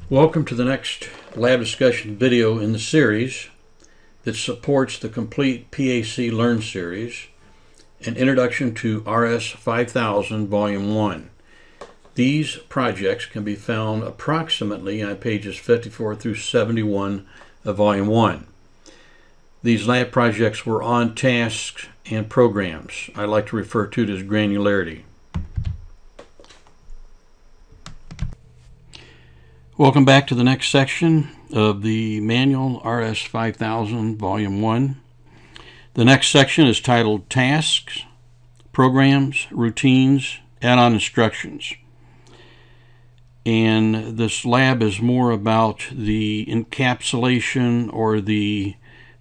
Welcome to the next lab discussion video in the series that supports the complete PAC Learn series, an introduction to RS5000 Volume 1. These projects can be found approximately on pages 54 through 71 of Volume 1. These lab projects were on tasks and programs. I like to refer to it as granularity. Welcome back to the next section of the manual RS5000 Volume 1. The next section is titled Tasks, Programs, Routines, Add-on Instructions. And this lab is more about the encapsulation or the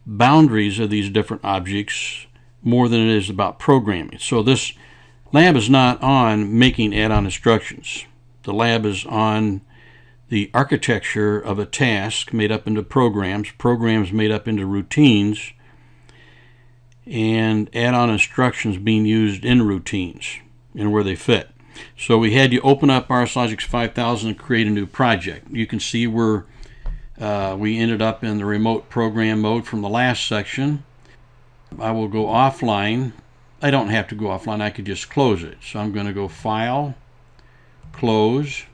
boundaries of these different objects more than it is about programming. So this lab is not on making add-on instructions. The lab is on the architecture of a task made up into programs, programs made up into routines, and add-on instructions being used in routines and where they fit. So we had you open up RSLogix5000 and create a new project. You can see where we ended up in the remote program mode from the last section. I will go offline. I don't have to go offline. I could just close it. So I'm going to go File, Close,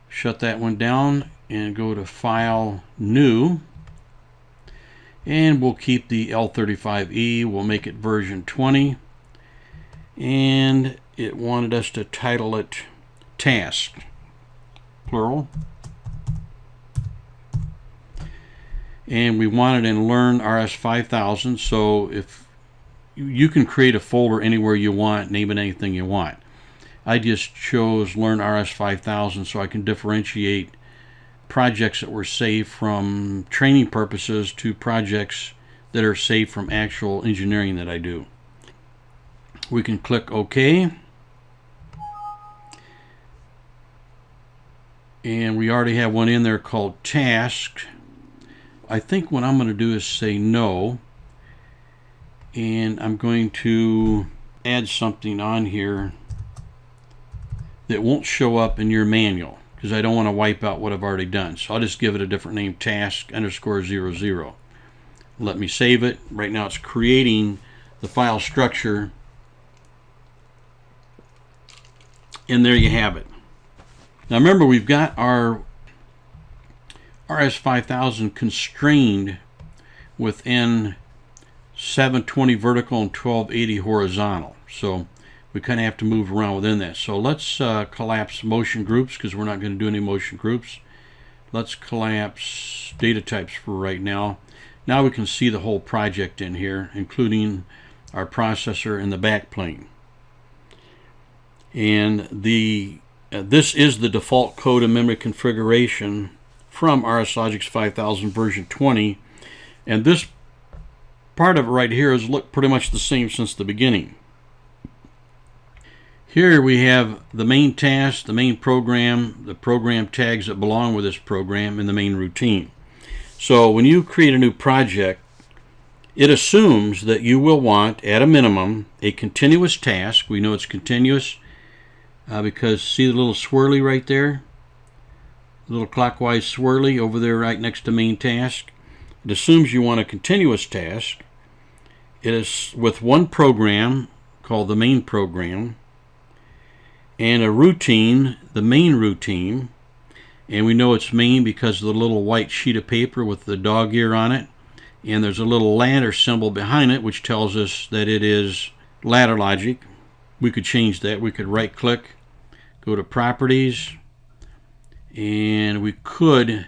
shut that one down, and go to File, New, and we'll keep the L35E. We'll make it version 20, and it wanted us to title it Task, plural, and we wanted in Learn RS5000. So if you can create a folder anywhere you want, name it anything you want. I just chose Learn RS5000 so I can differentiate projects that were saved from training purposes to projects that are saved from actual engineering that I do. We can click OK. And we already have one in there called Task. I think what I'm going to do is say no. And I'm going to add something on here that won't show up in your manual because I don't want to wipe out what I've already done. So I'll just give it a different name, task_00. Let me save it. Right now it's creating the file structure. And there you have it. Now remember, we've got our RS5000 constrained within 720 vertical and 1280 horizontal. So we kind of have to move around within that. So let's collapse motion groups because we're not going to do any motion groups. Let's collapse data types for right now. Now we can see the whole project in here, including our processor and the backplane. And this is the default code and memory configuration from RSLogix5000 version 20. And this part of it right here has looked pretty much the same since the beginning. Here we have the main task, the main program, the program tags that belong with this program, and the main routine. So when you create a new project, it assumes that you will want, at a minimum, a continuous task. We know it's continuous because see the little swirly right there? The little clockwise swirly over there right next to main task. It assumes you want a continuous task. It is with one program called the main program, and a routine, the main routine, and we know it's main because of the little white sheet of paper with the dog ear on it, and there's a little ladder symbol behind it which tells us that it is ladder logic. We could change that. We could right click, go to properties, and we could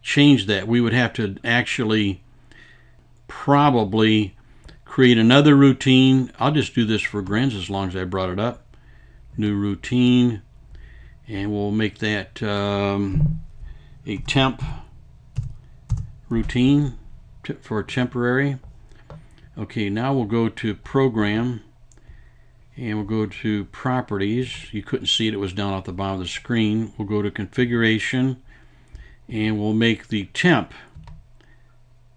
change that. We would have to actually probably create another routine. I'll just do this for grins as long as I brought it up. New routine, and we'll make that a temp routine for temporary. Okay, now we'll go to program and we'll go to properties. You couldn't see it, it was down at the bottom of the screen. We'll go to configuration and we'll make the temp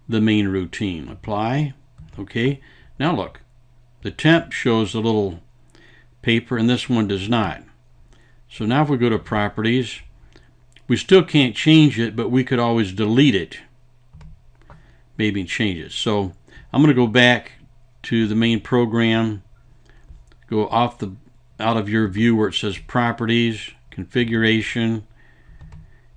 the main routine. Apply. Okay, now look, the temp shows a little paper and this one does not. So now if we go to properties, we still can't change it, but we could always delete it, maybe change it. So I'm going to go back to the main program, go out of your view where it says properties, configuration,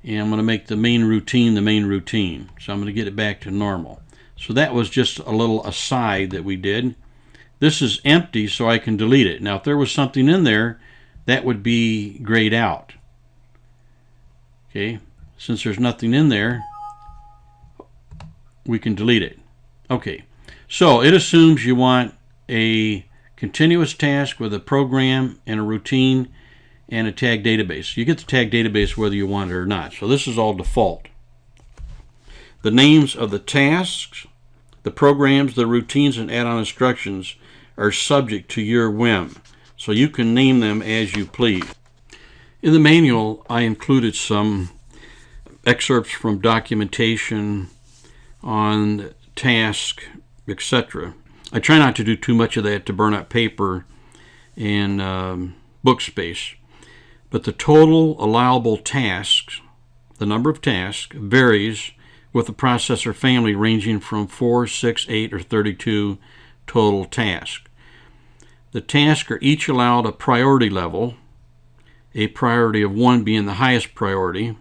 and I'm going to make the main routine the main routine. So I'm going to get it back to normal. So that was just a little aside that we did. This is empty, so I can delete it. Now if there was something in there, that would be grayed out. Okay, since there's nothing in there, we can delete it. Okay, so it assumes you want a continuous task with a program and a routine and a tag database. You get the tag database whether you want it or not. So this is all default. The names of the tasks, the programs, the routines, and add-on instructions are subject to your whim. So you can name them as you please. In the manual, I included some excerpts from documentation on task, etc. I try not to do too much of that to burn up paper and book space. But the total allowable tasks, the number of tasks, varies with the processor family ranging from 4, 6, 8, or 32 total tasks. The tasks are each allowed a priority level, a priority of 1 being the highest priority.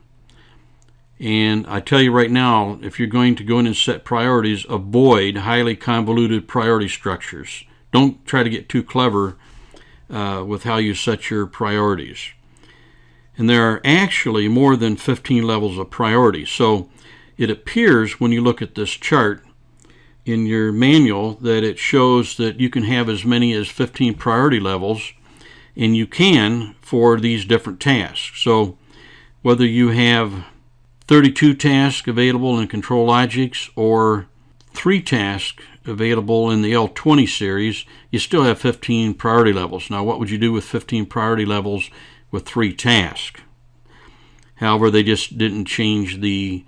And I tell you right now, if you're going to go in and set priorities, avoid highly convoluted priority structures. Don't try to get too clever with how you set your priorities. And there are actually more than 15 levels of priority. So it appears when you look at this chart in your manual that it shows that you can have as many as 15 priority levels, and you can for these different tasks. So whether you have 32 tasks available in ControlLogix or 3 tasks available in the L20 series, you still have 15 priority levels. Now what would you do with 15 priority levels with 3 tasks? However, they just didn't change the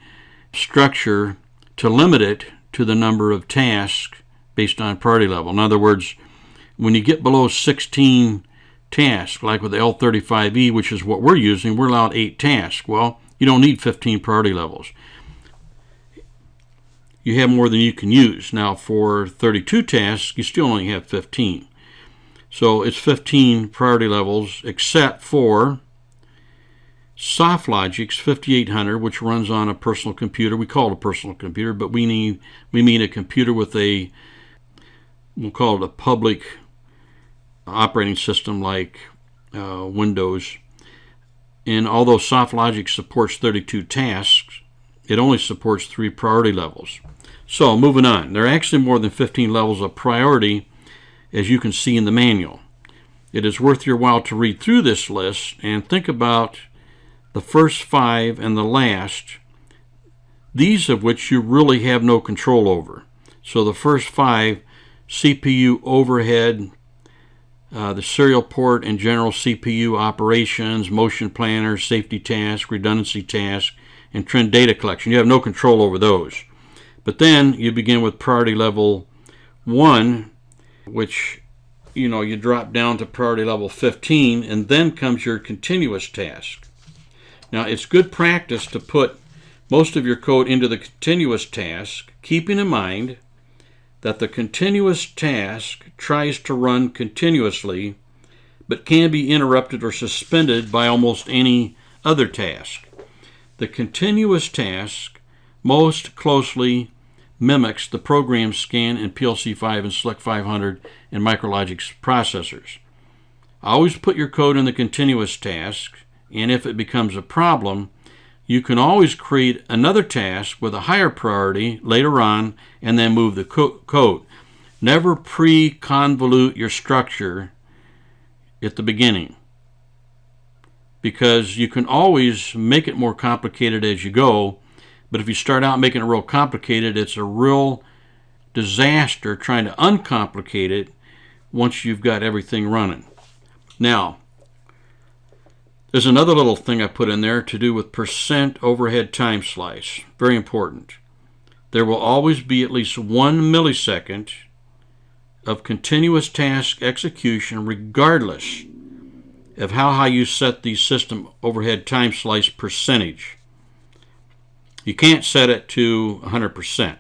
structure to limit it to the number of tasks based on priority level. In other words, when you get below 16 tasks, like with the L35E, which is what we're using, we're allowed 8 tasks. Well, you don't need 15 priority levels. You have more than you can use. Now, for 32 tasks, you still only have 15. So it's 15 priority levels, except for RSLogix5000, which runs on a personal computer. We call it a personal computer, but we mean a computer with we'll call it a public operating system like Windows. And although RSLogix supports 32 tasks, it only supports 3 priority levels. So moving on, there are actually more than 15 levels of priority, as you can see in the manual. It is worth your while to read through this list and think about the first 5 and the last, these of which you really have no control over. So the first 5, CPU overhead, the serial port and general CPU operations, motion planner, safety task, redundancy task, and trend data collection. You have no control over those. But then you begin with priority level 1, which you drop down to priority level 15, and then comes your continuous task. Now, it's good practice to put most of your code into the continuous task, keeping in mind that the continuous task tries to run continuously, but can be interrupted or suspended by almost any other task. The continuous task most closely mimics the program scan in PLC5 and SLC 500 and MicroLogix processors. Always put your code in the continuous task, and if it becomes a problem, you can always create another task with a higher priority later on and then move the code. Never pre-convolute your structure at the beginning, because you can always make it more complicated as you go, but if you start out making it real complicated, it's a real disaster trying to uncomplicate it once you've got everything running. Now, there's another little thing I put in there to do with percent overhead time slice. Very important. There will always be at least 1 millisecond of continuous task execution regardless of how high you set the system overhead time slice percentage. You can't set it to 100%.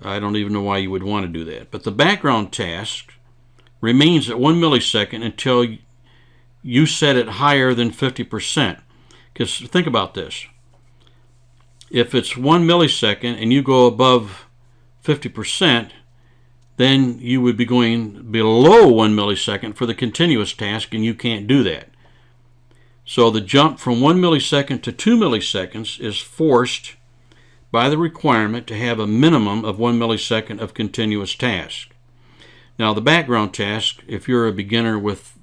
I don't even know why you would want to do that. But the background task remains at 1 millisecond until you set it higher than 50%. Because think about this. If it's 1 millisecond and you go above 50%, then you would be going below 1 millisecond for the continuous task, and you can't do that. So the jump from 1 millisecond to 2 milliseconds is forced by the requirement to have a minimum of 1 millisecond of continuous task. Now the background task, if you're a beginner with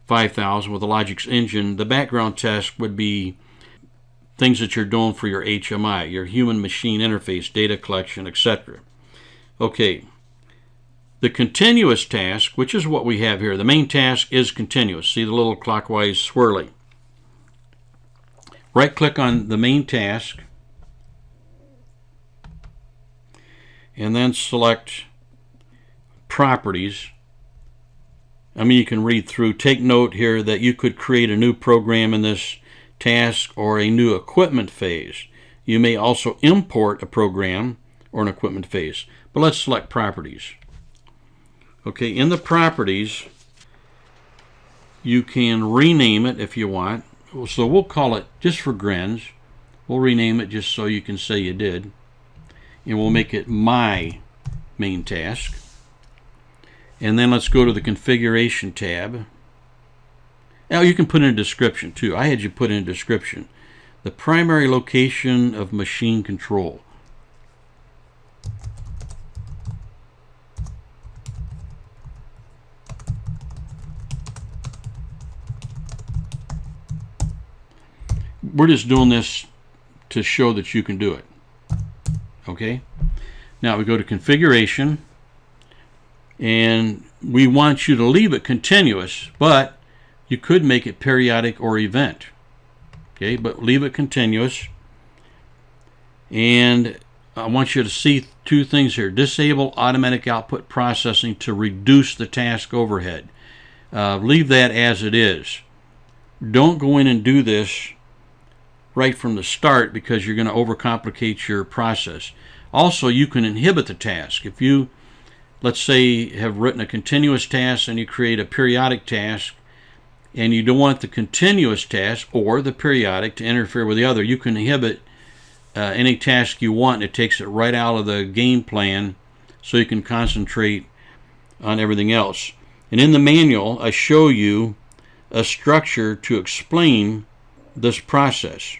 5000 with a Logix engine, the background task would be things that you're doing for your HMI, your human machine interface, data collection, etc. Okay, the continuous task, which is what we have here, the main task is continuous. See the little clockwise swirly. Right click on the main task and then select properties. You can read through. Take note here that you could create a new program in this task or a new equipment phase. You may also import a program or an equipment phase. But let's select properties. Okay, in the properties, you can rename it if you want. So we'll call it, just for grins, we'll rename it just so you can say you did. And we'll make it my main task. And then let's go to the configuration tab. Now you can put in a description too. I had you put in a description. The primary location of machine control. We're just doing this to show that you can do it. Okay? Now we go to configuration, and we want you to leave it continuous, but you could make it periodic or event. Okay, but leave it continuous. And I want you to see two things here. Disable automatic output processing to reduce the task overhead. Leave that as it is. Don't go in and do this right from the start because you're going to overcomplicate your process. Also, you can inhibit the task. If you, let's say, have written a continuous task and you create a periodic task, and you don't want the continuous task or the periodic to interfere with the other, you can inhibit any task you want, and it takes it right out of the game plan so you can concentrate on everything else. And in the manual, I show you a structure to explain this process.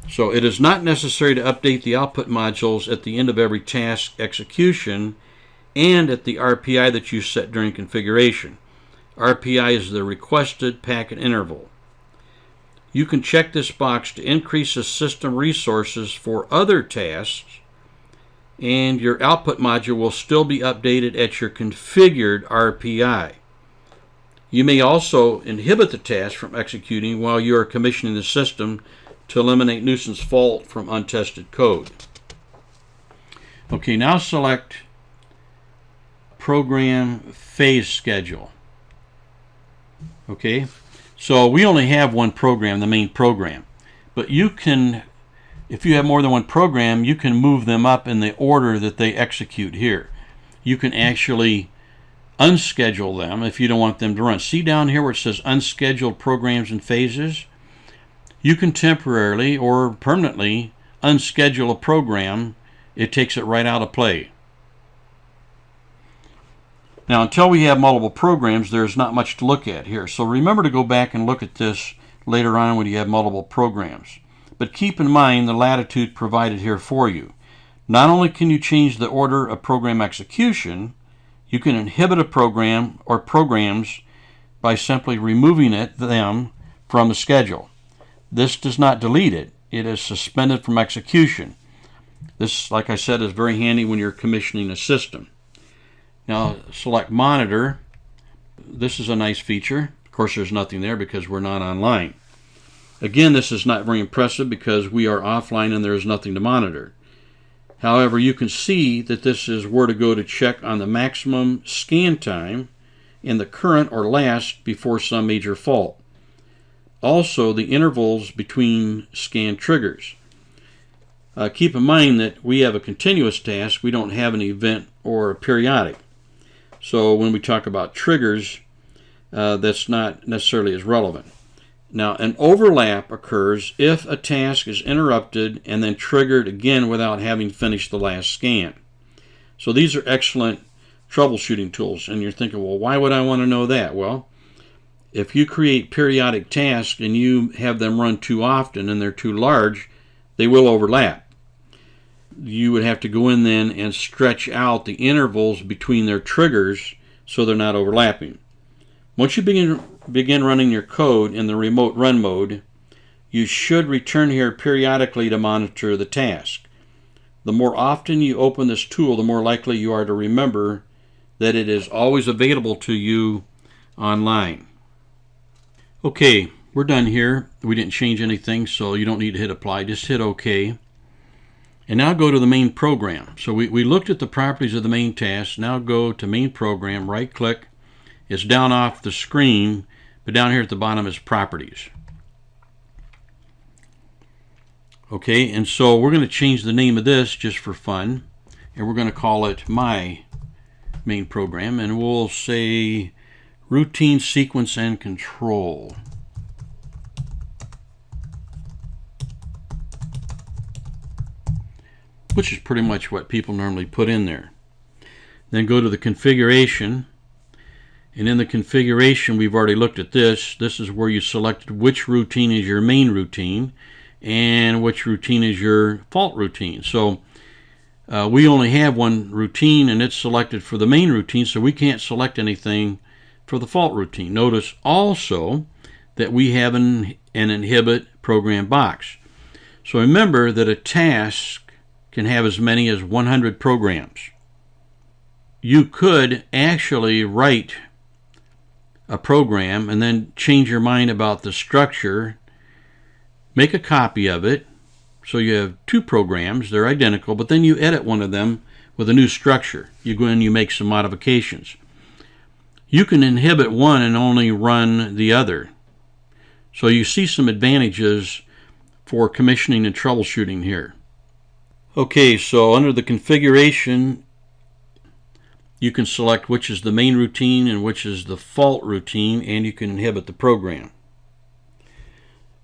So it is not necessary to update the output modules at the end of every task execution and at the RPI that you set during configuration. RPI is the requested packet interval. You can check this box to increase the system resources for other tasks, and your output module will still be updated at your configured RPI. You may also inhibit the task from executing while you are commissioning the system to eliminate nuisance fault from untested code. Okay, now select Program Phase Schedule. Okay, so we only have one program, the main program. But you can, if you have more than one program, you can move them up in the order that they execute here. You can actually unschedule them if you don't want them to run. See down here where it says unscheduled programs and phases? You can temporarily or permanently unschedule a program. It takes it right out of play. Now, until we have multiple programs, there's not much to look at here. So remember to go back and look at this later on when you have multiple programs. But keep in mind the latitude provided here for you. Not only can you change the order of program execution, you can inhibit a program or programs by simply removing them from the schedule. This does not delete it. It is suspended from execution. This, like I said, is very handy when you're commissioning a system. Now select Monitor. This is a nice feature. Of course, there's nothing there because we're not online. Again, this is not very impressive because we are offline and there is nothing to monitor. However, you can see that this is where to go to check on the maximum scan time and the current or last before some major fault. Also, the intervals between scan triggers. Keep in mind that we have a continuous task. We don't have an event or a periodic. So when we talk about triggers, that's not necessarily as relevant. Now, an overlap occurs if a task is interrupted and then triggered again without having finished the last scan. So these are excellent troubleshooting tools. And you're thinking, well, why would I want to know that? Well, if you create periodic tasks and you have them run too often and they're too large, they will overlap. You would have to go in then and stretch out the intervals between their triggers so they're not overlapping. Once you begin running your code in the remote run mode, you should return here periodically to monitor the task. The more often you open this tool, the more likely you are to remember that it is always available to you online. Okay, we're done here. We didn't change anything, so you don't need to hit apply. Just hit OK. And now go to the main program. So we looked at the properties of the main task. Now go to main program, right click. It's down off the screen, but down here at the bottom is properties. Okay, and so we're going to change the name of this just for fun, and we're going to call it my main program, and we'll say routine sequence and control. Which is pretty much what people normally put in there. Then go to the configuration, and in the configuration we've already looked at this. This is where you selected which routine is your main routine and which routine is your fault routine. So we only have one routine and it's selected for the main routine, so we can't select anything for the fault routine. Notice also that we have an inhibit program box. So remember that a task can have as many as 100 programs. You could actually write a program and then change your mind about the structure, make a copy of it, so you have two programs, they're identical, but then you edit one of them with a new structure. You go in, you make some modifications. You can inhibit one and only run the other. So you see some advantages for commissioning and troubleshooting here. Okay, so under the configuration, you can select which is the main routine and which is the fault routine, and you can inhibit the program.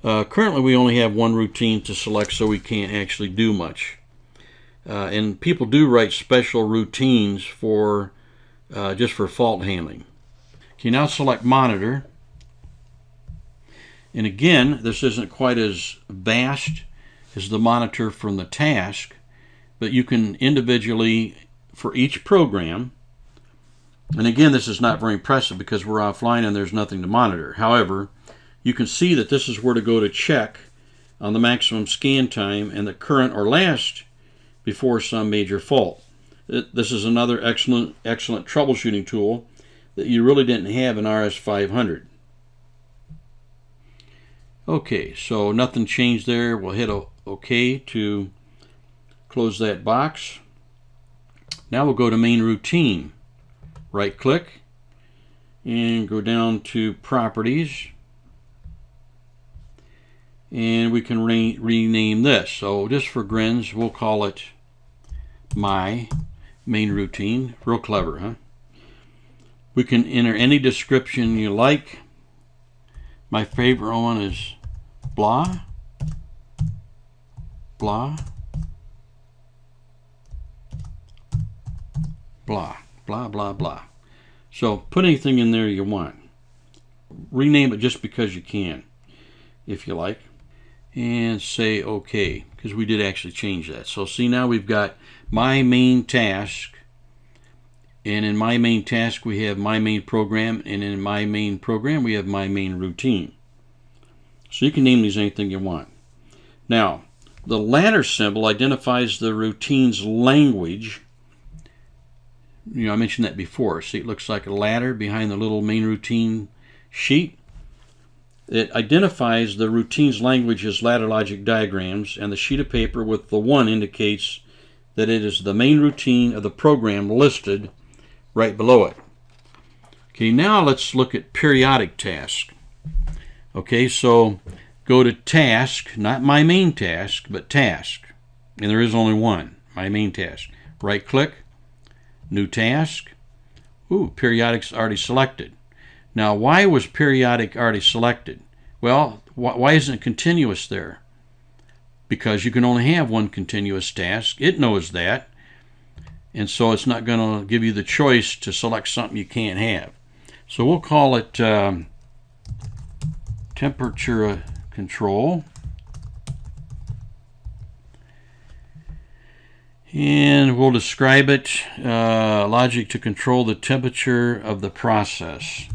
Currently, we only have one routine to select, so we can't actually do much. And people do write special routines for just for fault handling. Okay, now select monitor. And again, this isn't quite as vast as the monitor from the task, but you can individually, for each program, and again, this is not very impressive because we're offline and there's nothing to monitor. However, you can see that this is where to go to check on the maximum scan time and the current or last before some major fault. This is another excellent troubleshooting tool that you really didn't have in RS500. Okay, so nothing changed there. We'll hit OK to close that box. Now we'll go to main routine. Right click and go down to properties, and we can rename this. So just for grins, we'll call it my main routine. Real clever, huh? We can enter any description you like. My favorite one is blah, blah, blah, blah, blah, blah. So put anything in there you want. Rename it just because you can, if you like. And say OK, because we did actually change that. So see, now we've got my main task. And in my main task, we have my main program. And in my main program, we have my main routine. So you can name these anything you want. Now, the ladder symbol identifies the routine's language. You know, I mentioned that before. See, it looks like a ladder behind the little main routine sheet. It identifies the routine's language as ladder logic diagrams, and the sheet of paper with the 1 indicates that it is the main routine of the program listed right below it. Okay, now let's look at periodic task. Okay, so go to task, not my main task, but task. And there is only one, my main task. Right click, new task. Ooh, periodic's already selected. Now, why was periodic already selected? Well, why isn't it continuous there? Because you can only have one continuous task. It knows that. And so it's not going to give you the choice to select something you can't have. So we'll call it temperature control. And we'll describe it, logic to control the temperature of the process.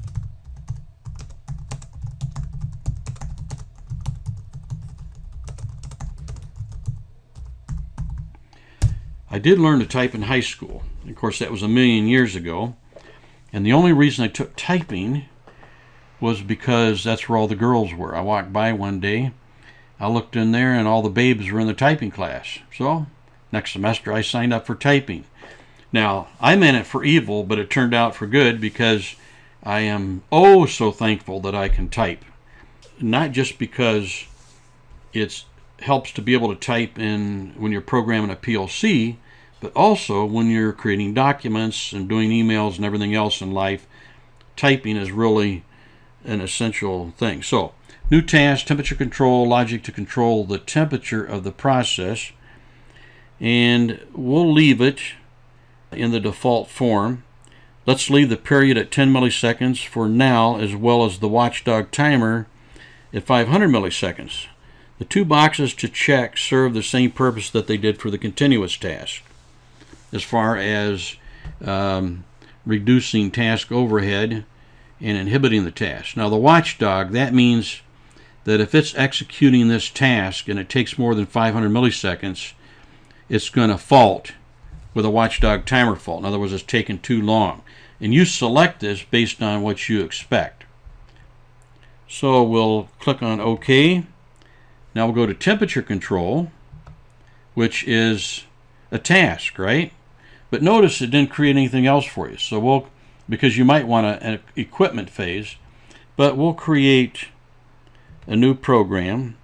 I did learn to type in high school. Of course, that was a million years ago. And the only reason I took typing was because that's where all the girls were. I walked by one day, I looked in there, and all the babes were in the typing class. So next semester I signed up for typing. Now, I meant it for evil, but it turned out for good because I am oh so thankful that I can type. Not just because it helps to be able to type in when you're programming a PLC, but also when you're creating documents and doing emails and everything else in life. Typing is really an essential thing. So, new task, temperature control, logic to control the temperature of the process. And we'll leave it in the default form. Let's leave the period at 10 milliseconds for now, as well as the watchdog timer at 500 milliseconds. The two boxes to check serve the same purpose that they did for the continuous task, as far as reducing task overhead and inhibiting the task. Now, the watchdog, that means that if it's executing this task and it takes more than 500 milliseconds, it's going to fault with a watchdog timer fault. In other words, it's taking too long. And you select this based on what you expect. So we'll click on OK. Now we'll go to temperature control, which is a task, right? But notice it didn't create anything else for you. So because you might want an equipment phase, but we'll create a new program,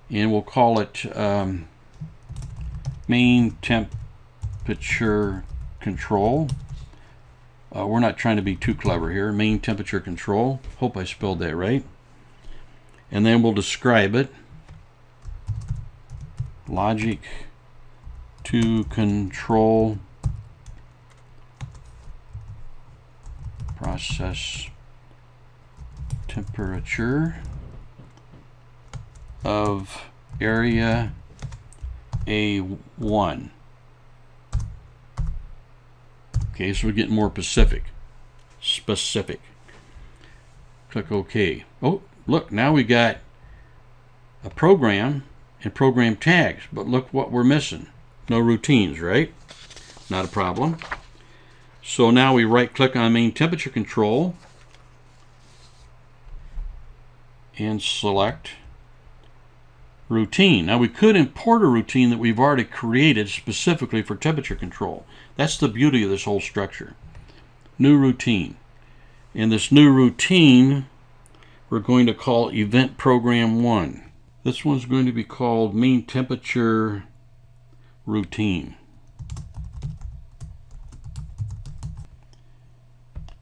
and we'll call it main temperature control. We're not trying to be too clever here. Main temperature control. Hope I spelled that right. And then we'll describe it. Logic to control process temperature of area A1. Okay, so we're getting more specific. Click OK. Oh, look, now we got a program and program tags, but look what we're missing. No routines, right? Not a problem. So now we right click on main temperature control and select routine. Now we could import a routine that we've already created specifically for temperature control. That's the beauty of this whole structure. New routine. And this new routine we're going to call event program 1. This one's going to be called main temperature routine.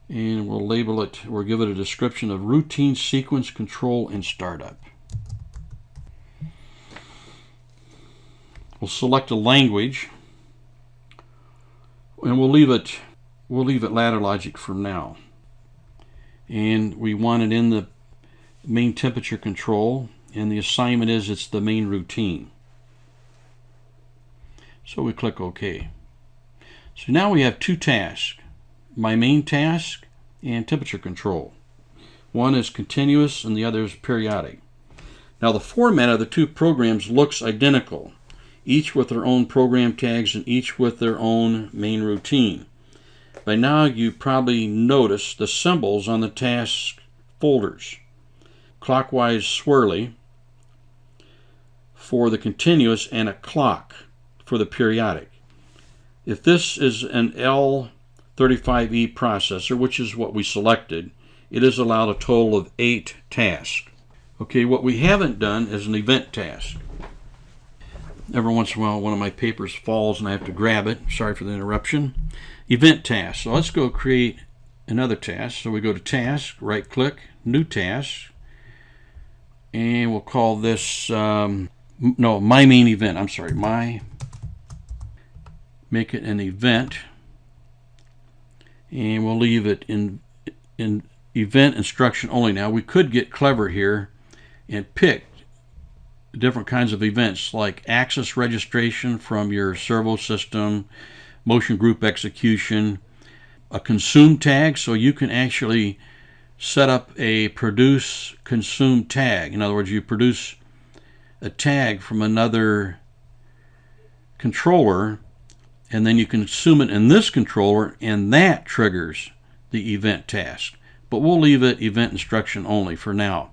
And we'll label it, we'll give it a description of routine sequence control and startup. We'll select a language, and we'll leave it ladder logic for now. And we want it in the main temperature control, and the assignment is it's the main routine. So we click OK. So now we have two tasks, my main task and temperature control. One is continuous and the other is periodic. Now the format of the two programs looks identical, each with their own program tags and each with their own main routine. By now you probably noticed the symbols on the task folders. Clockwise swirly for the continuous and a clock for the periodic. If this is an L 35E processor, which is what we selected, it is allowed a total of 8 tasks. Okay, what we haven't done is an event task. Every once in a while, one of my papers falls and I have to grab it. Sorry for the interruption. Event task. So let's go create another task. So we go to Task, right-click, New Task, and we'll call this, My Main Event. I'm sorry, make it an event, and we'll leave it in event instruction only. Now, we could get clever here and pick different kinds of events like access registration from your servo system, motion group execution, a consume tag, so you can actually set up a produce consume tag. In other words, you produce a tag from another controller and then you consume it in this controller, and that triggers the event task. But we'll leave it event instruction only for now.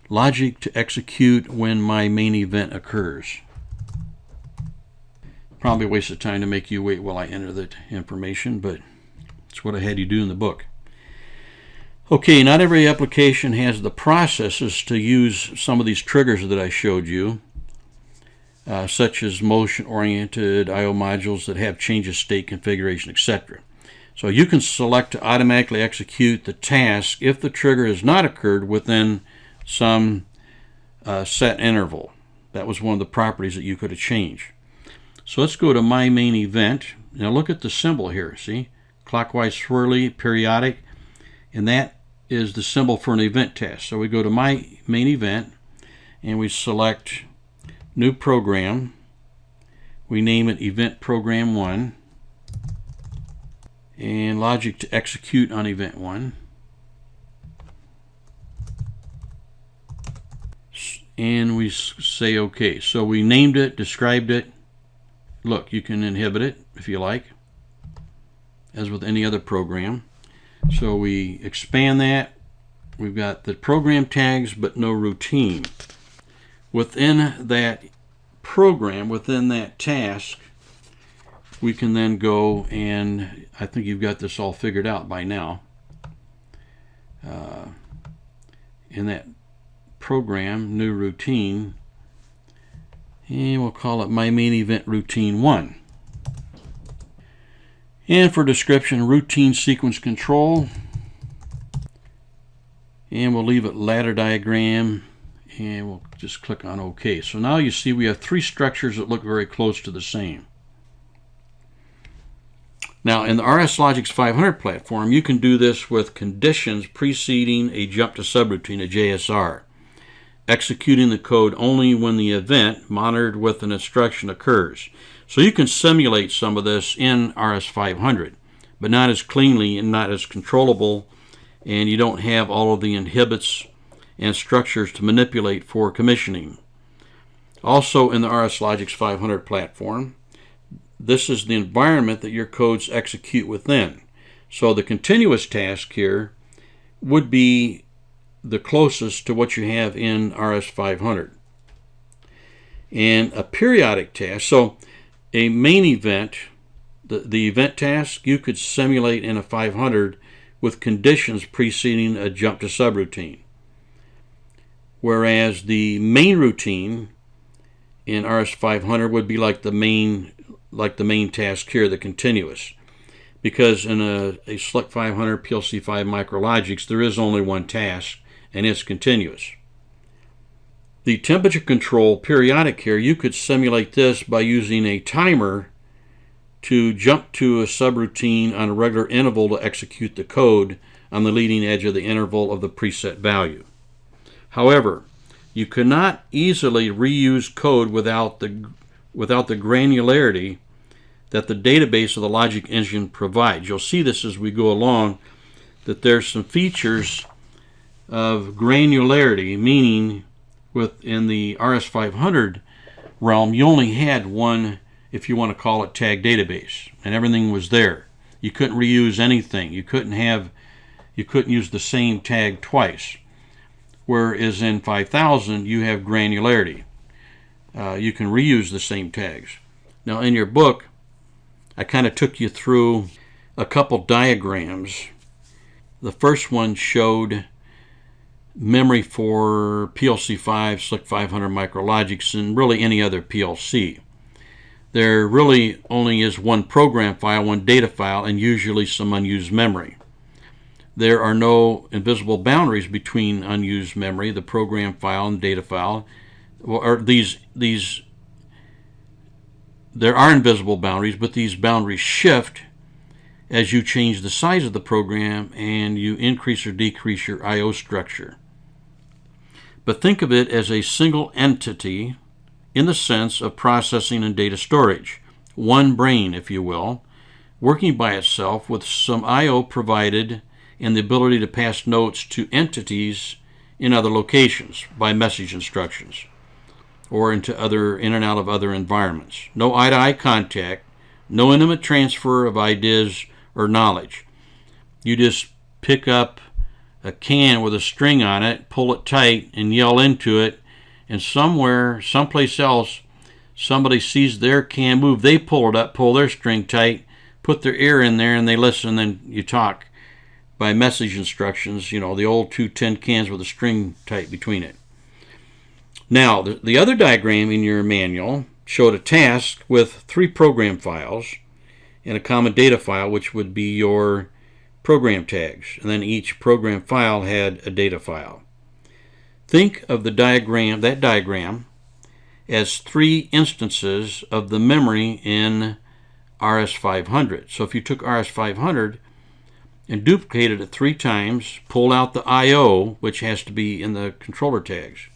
Logic to execute when my main event occurs. Probably a waste of time to make you wait while I enter the information, but it's what I had you do in the book. Okay, not every application has the processes to use some of these triggers that I showed you, such as motion-oriented I/O modules that have change of state configuration, etc. So you can select to automatically execute the task if the trigger has not occurred within some set interval. That was one of the properties that you could have changed. So let's go to My Main Event. Now look at the symbol here, see? Clockwise swirly, periodic, and that is the symbol for an event task. So we go to My Main Event, and we select New Program. We name it Event Program 1, and logic to execute on Event 1. And we say OK. So we named it, described it. Look, you can inhibit it if you like, as with any other program. So we expand that. We've got the program tags but no routine. Within that program, within that task, we can then go, and I think you've got this all figured out by now. In that program, new routine, and we'll call it My Main Event Routine 1. And for description, routine sequence control, and we'll leave it ladder diagram, and we'll just click on OK. So now you see we have 3 structures that look very close to the same. Now in the RSLogix5000 platform, you can do this with conditions preceding a jump to subroutine, a JSR, executing the code only when the event monitored with an instruction occurs. So you can simulate some of this in RS500, but not as cleanly and not as controllable, and you don't have all of the inhibits and structures to manipulate for commissioning. Also in the RSLogix5000 platform, this is the environment that your codes execute within. So the continuous task here would be the closest to what you have in RS500. And a periodic task, so a main event, the event task, you could simulate in a 500 with conditions preceding a jump to subroutine. Whereas the main routine in RS500 would be like the main task here, the continuous. Because in a SLC 500 PLC 5 MicroLogix, there is only one task, and it's continuous. The temperature control periodic here, you could simulate this by using a timer to jump to a subroutine on a regular interval to execute the code on the leading edge of the interval of the preset value. However, you cannot easily reuse code without the granularity that the database of the logic engine provides. You'll see this as we go along, that there's some features of granularity, meaning within the RS500 realm, you only had one, if you want to call it, tag database, and everything was there. You couldn't reuse anything. You couldn't use the same tag twice. Whereas in 5000, you have granularity. You can reuse the same tags. Now in your book, I kind of took you through a couple diagrams. The first one showed memory for PLC5, SLC 500 MicroLogix, and really any other PLC. There really only is one program file, one data file, and usually some unused memory. There are no invisible boundaries between unused memory, the program file and data file. Or there are invisible boundaries, but these boundaries shift as you change the size of the program and you increase or decrease your I/O structure. But think of it as a single entity in the sense of processing and data storage. One brain, if you will, working by itself with some I/O provided and the ability to pass notes to entities in other locations by message instructions or in and out of other environments. No eye-to-eye contact, no intimate transfer of ideas or knowledge. You just pick up a can with a string on it, pull it tight, and yell into it, and someplace else, somebody sees their can move. They pull it up, pull their string tight, put their ear in there, and they listen, and then you talk by message instructions, the old 2 tin cans with a string tight between it. Now, the other diagram in your manual showed a task with 3 program files and a common data file, which would be your program tags, and then each program file had a data file. Think of that diagram as 3 instances of the memory in RS500. So if you took RS500 and duplicated it 3 times, pulled out the I/O, which has to be in the controller tags.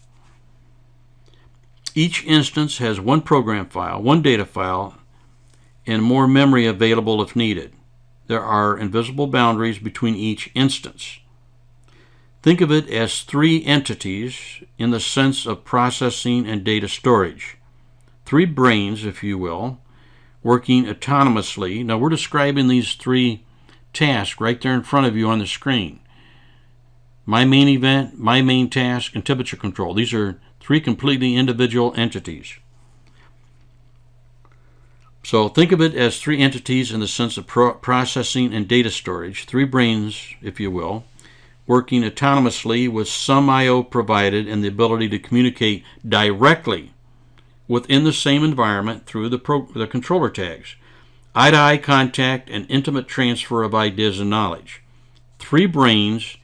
Each instance has 1 program file, 1 data file, and more memory available if needed. There are invisible boundaries between each instance. Think of it as 3 entities in the sense of processing and data storage. 3 brains, if you will, working autonomously. Now we're describing these 3 tasks right there in front of you on the screen. My main event, my main task, and temperature control. These are 3 completely individual entities. So think of it as 3 entities in the sense of processing and data storage, 3 brains, if you will, working autonomously with some I/O provided and the ability to communicate directly within the same environment through the controller tags. Eye-to-eye contact and intimate transfer of ideas and knowledge. 3 brains,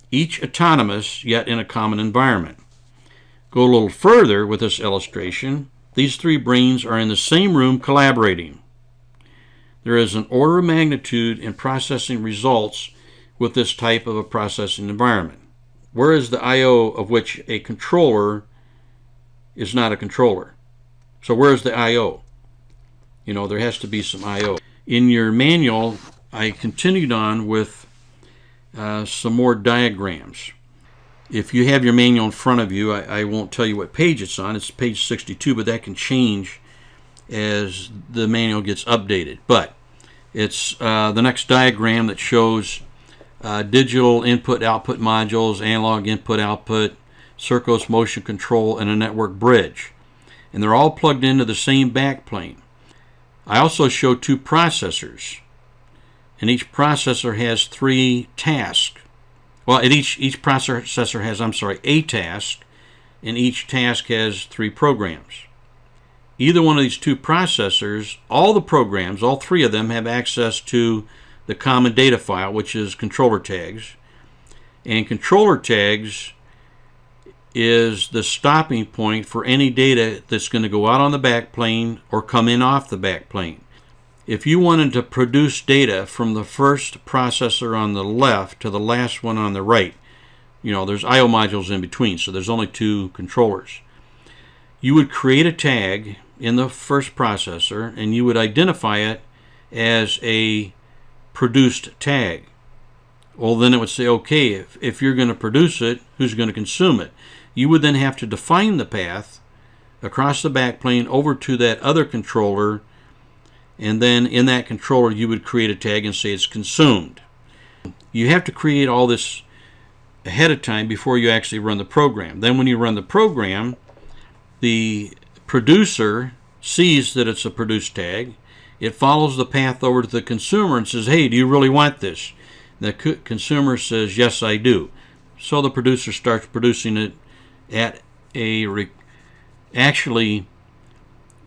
each autonomous, yet in a common environment. Go a little further with this illustration. These 3 brains are in the same room collaborating. There is an order of magnitude in processing results with this type of a processing environment. Whereas the I/O of which a controller is not a controller. So where's the I/O? There has to be some I/O. In your manual, I continued on with some more diagrams. If you have your manual in front of you, I won't tell you what page it's on. It's page 62, but that can change as the manual gets updated. But it's the next diagram that shows digital input-output modules, analog input-output, Circos motion control, and a network bridge. And they're all plugged into the same backplane. I also show 2 processors, and each processor has 3 tasks. Well, each processor has, a task, and each task has 3 programs. Either one of these 2 processors, all the programs, all 3 of them, have access to the common data file, which is controller tags. And controller tags is the stopping point for any data that's going to go out on the backplane or come in off the backplane. If you wanted to produce data from the first processor on the left to the last one on the right, there's I/O modules in between, so there's only 2 controllers. You would create a tag in the first processor, and you would identify it as a produced tag. Well, then it would say, okay, if you're going to produce it, who's going to consume it? You would then have to define the path across the backplane over to that other controller, and then in that controller you would create a tag and say it's consumed. You have to create all this ahead of time before you actually run the program. Then when you run the program, the producer sees that it's a produced tag, it follows the path over to the consumer and says, hey, do you really want this? The consumer says, yes, I do. So the producer starts producing it at actually,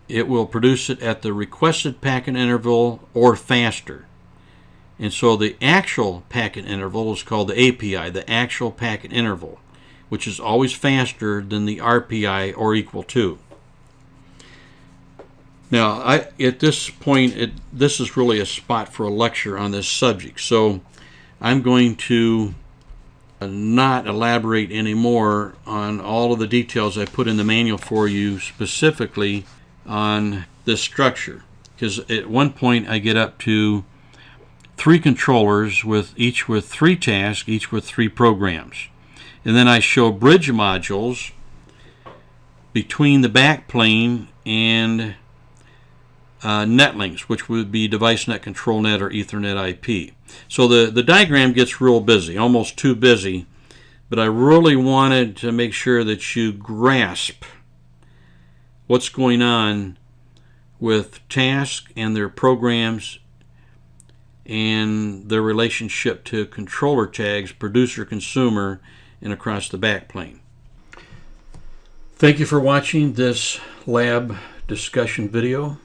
it will produce it at the requested packet interval or faster. And so the actual packet interval is called the API, the actual packet interval, which is always faster than the RPI or equal to. Now, at this point, this is really a spot for a lecture on this subject. So I'm going to not elaborate anymore on all of the details I put in the manual for you specifically on this structure. Because at one point I get up to 3 controllers, each with 3 tasks, each with 3 programs. And then I show bridge modules between the backplane and netlinks, which would be device net, control net, or Ethernet IP. So the diagram gets real busy, almost too busy, but I really wanted to make sure that you grasp what's going on with tasks and their programs and their relationship to controller tags, producer, consumer, and across the backplane. Thank you for watching this lab discussion video.